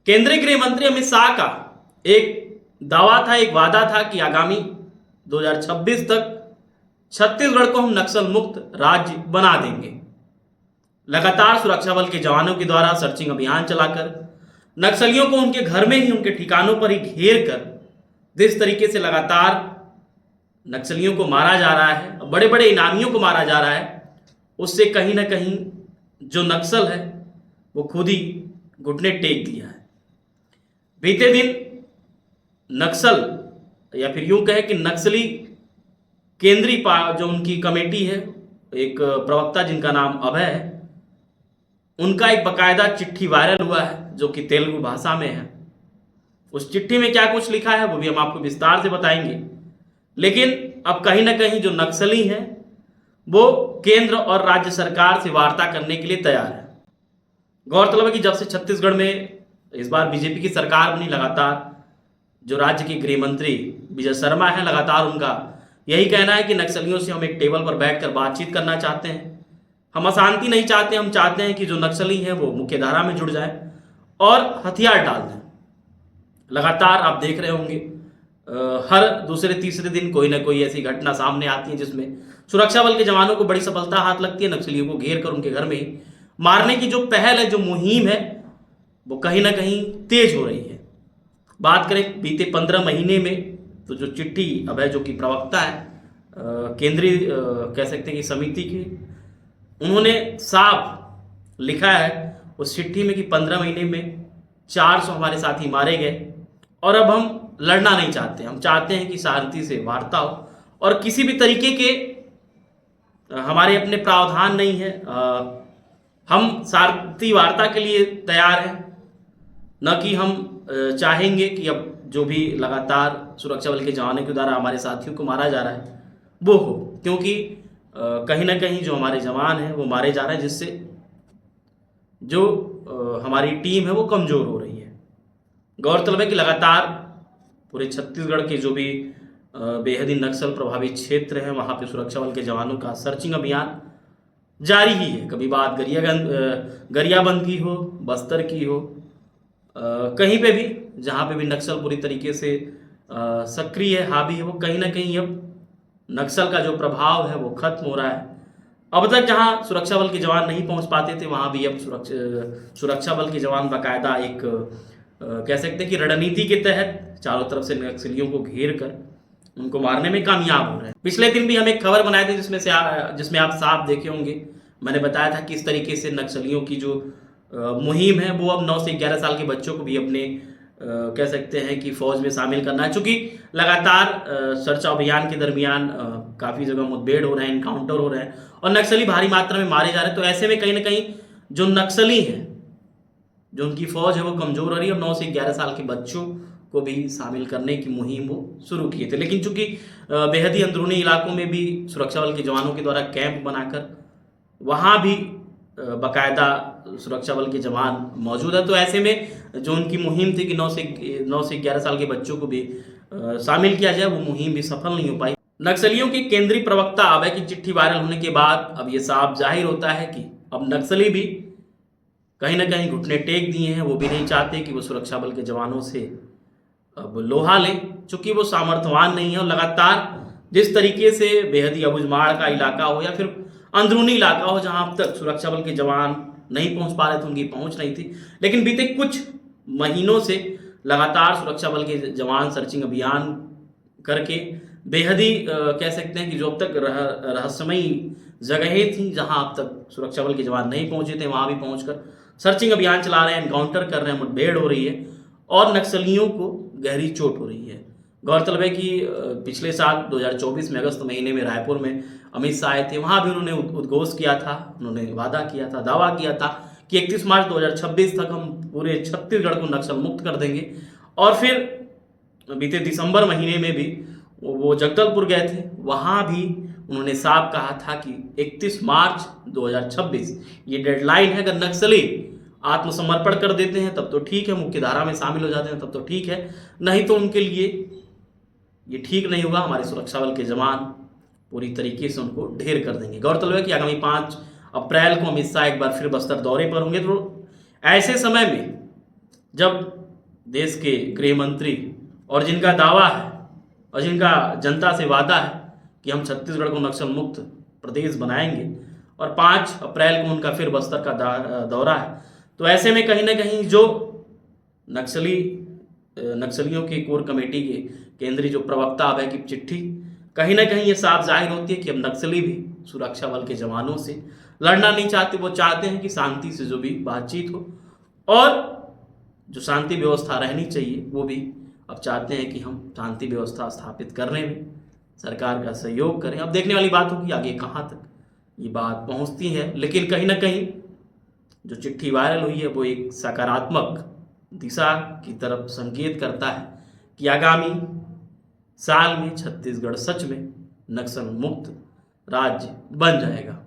केंद्रीय गृह मंत्री अमित शाह का एक दावा था, एक वादा था कि आगामी 2026 तक छत्तीसगढ़ को हम नक्सल मुक्त राज्य बना देंगे। लगातार सुरक्षा बल के जवानों के द्वारा सर्चिंग अभियान चलाकर नक्सलियों को उनके घर में ही, उनके ठिकानों पर ही घेर कर जिस तरीके से लगातार नक्सलियों को मारा जा रहा है, बड़े बड़े इनामियों को मारा जा रहा है, उससे कहीं ना कहीं जो नक्सल है वो खुद ही घुटने टेक दिया है। बीते दिन नक्सल या फिर यूं कहे कि नक्सली केंद्रीय जो उनकी कमेटी है, एक प्रवक्ता जिनका नाम अभय है, उनका एक बकायदा चिट्ठी वायरल हुआ है जो कि तेलुगु भाषा में है। उस चिट्ठी में क्या कुछ लिखा है वो भी हम आपको विस्तार से बताएंगे। लेकिन अब कहीं ना कहीं जो नक्सली हैं वो केंद्र और राज्य सरकार से वार्ता करने के लिए तैयार है। गौरतलब है कि जब से छत्तीसगढ़ में इस बार बीजेपी की सरकार बनी, लगातार जो राज्य के गृह मंत्री विजय शर्मा है, लगातार उनका यही कहना है कि नक्सलियों से हम एक टेबल पर बैठकर बातचीत करना चाहते हैं, हम अशांति नहीं चाहते, हम चाहते हैं कि जो नक्सली हैं वो मुख्यधारा में जुड़ जाए और हथियार डाल दें। लगातार आप देख रहे होंगे हर दूसरे तीसरे दिन कोई ना कोई ऐसी घटना सामने आती है जिसमें सुरक्षा बल के जवानों को बड़ी सफलता हाथ लगती है। नक्सलियों को घेर कर उनके घर में ही मारने की जो पहल है, जो मुहिम है, वो कहीं ना कहीं तेज हो रही है। बात करें बीते 15 महीने में तो जो चिट्ठी अभय जो कि प्रवक्ता है केंद्रीय कह सकते हैं कि समिति की, उन्होंने साफ लिखा है उस चिट्ठी में कि 15 महीने में 400 हमारे साथी मारे गए और अब हम लड़ना नहीं चाहते, हम चाहते हैं कि शांति से वार्ता हो और किसी भी तरीके के हमारे अपने प्रावधान नहीं है, हम शांति वार्ता के लिए तैयार हैं, न कि हम चाहेंगे कि अब जो भी लगातार सुरक्षा बल के जवानों के द्वारा हमारे साथियों को मारा जा रहा है वो हो, क्योंकि कहीं ना कहीं जो हमारे जवान हैं वो मारे जा रहे हैं, जिससे जो हमारी टीम है वो कमज़ोर हो रही है। गौरतलब है कि लगातार पूरे छत्तीसगढ़ के जो भी बेहद ही नक्सल प्रभावित क्षेत्र हैं वहाँ पे सुरक्षा बल के जवानों का सर्चिंग अभियान जारी ही है। कभी बात गरियाबंद की हो, बस्तर की हो, कहीं पे भी जहाँ पे भी नक्सल पूरी तरीके से सक्रिय है, हावी है, वो कहीं ना कहीं अब नक्सल का जो प्रभाव है वो खत्म हो रहा है। अब तक जहाँ सुरक्षा बल के जवान नहीं पहुँच पाते थे वहाँ भी अब सुरक्षा बल के जवान बाकायदा एक कह सकते हैं कि रणनीति के तहत चारों तरफ से नक्सलियों को घेर कर उनको मारने में कामयाब हो रहे हैं। पिछले दिन भी हम एक खबर बनाए थे जिसमें आप साफ देखे होंगे, मैंने बताया था कि इस तरीके से नक्सलियों की जो मुहिम है वो अब 9 से 11 साल के बच्चों को भी अपने कह सकते हैं कि फौज में शामिल करना है। चूंकि लगातार सर्च अभियान के दरमियान काफ़ी जगह मुठभेड़ हो रहे हैं, इनकाउंटर हो रहे हैं और नक्सली भारी मात्रा में मारे जा रहे हैं, तो ऐसे में कहीं ना कहीं जो नक्सली हैं, जो उनकी फौज है वो कमज़ोर हो रही है और 9 से 11 साल के बच्चों को भी शामिल करने की मुहिम वो शुरू किए थे। लेकिन चूंकि बेहद ही अंदरूनी इलाकों में भी सुरक्षा बल के जवानों के द्वारा कैंप बनाकर वहाँ भी बाकायदा सुरक्षा बल के जवान मौजूद है, तो ऐसे में जो उनकी मुहिम थी कि 9 से 11 साल के बच्चों को भी शामिल किया जाए, वो मुहिम भी सफल नहीं हो पाई। नक्सलियों के केंद्रीय प्रवक्ता अभय की चिट्ठी वायरल होने के बाद अब ये साफ जाहिर होता है कि अब नक्सली भी कहीं ना कहीं घुटने टेक दिए हैं। वो भी नहीं चाहते कि वो सुरक्षा बल के जवानों से अब लोहा लें, चूंकि वो सामर्थ्यवान नहीं है और लगातार जिस तरीके से बेहद ही अबुझमाड़ का इलाका हो या फिर अंदरूनी इलाका हो जहां अब तक सुरक्षा बल के जवान नहीं पहुंच पा रहे थे, उनकी पहुंच नहीं थी, लेकिन बीते कुछ महीनों से लगातार सुरक्षा बल के जवान सर्चिंग अभियान करके बेहद ही कह सकते हैं कि जो अब तक रहस्यमयी जगहें थी जहां अब तक सुरक्षा बल के जवान नहीं पहुंचे थे, वहां भी पहुंचकर सर्चिंग अभियान चला रहे हैं, एनकाउंटर कर रहे हैं, मुठभेड़ हो रही है और नक्सलियों को गहरी चोट हो रही है। गौरतलब है कि पिछले साल 2024 में अगस्त महीने में रायपुर में अमित शाह आए थे, वहाँ भी उन्होंने उद्घोष किया था, उन्होंने वादा किया था, दावा किया था कि 31 मार्च 2026 तक हम पूरे छत्तीसगढ़ को नक्सल मुक्त कर देंगे। और फिर बीते दिसंबर महीने में भी वो जगदलपुर गए थे, वहाँ भी उन्होंने साफ कहा था कि 31 मार्च 2026 ये डेडलाइन है, अगर नक्सली आत्मसमर्पण कर देते हैं तब तो ठीक है, मुख्य धारा में शामिल हो जाते हैं तब तो ठीक है, नहीं तो उनके लिए ये ठीक नहीं होगा। हमारे सुरक्षा बल के जवान पूरी तरीके से उनको ढेर कर देंगे। गौरतलब है कि आगामी 5 अप्रैल को अमित शाह एक बार फिर बस्तर दौरे पर होंगे, तो ऐसे समय में जब देश के गृह मंत्री और जिनका दावा है और जिनका जनता से वादा है कि हम छत्तीसगढ़ को नक्सल मुक्त प्रदेश बनाएंगे और 5 अप्रैल को उनका फिर बस्तर का दौरा है, तो ऐसे में कहीं ना कहीं जो नक्सलियों की कोर कमेटी के केंद्रीय जो प्रवक्ता अभय की चिट्ठी, कहीं ना कहीं ये साफ जाहिर होती है कि अब नक्सली भी सुरक्षा बल के जवानों से लड़ना नहीं चाहते। वो चाहते हैं कि शांति से जो भी बातचीत हो और जो शांति व्यवस्था रहनी चाहिए वो भी अब चाहते हैं कि हम शांति व्यवस्था स्थापित करने में सरकार का सहयोग करें। अब देखने वाली बात होगी आगे कहाँ तक ये बात पहुँचती है, लेकिन कहीं ना कहीं जो चिट्ठी वायरल हुई है वो एक सकारात्मक दिशा की तरफ संकेत करता है कि आगामी साल में छत्तीसगढ़ सच में नक्सल मुक्त राज्य बन जाएगा।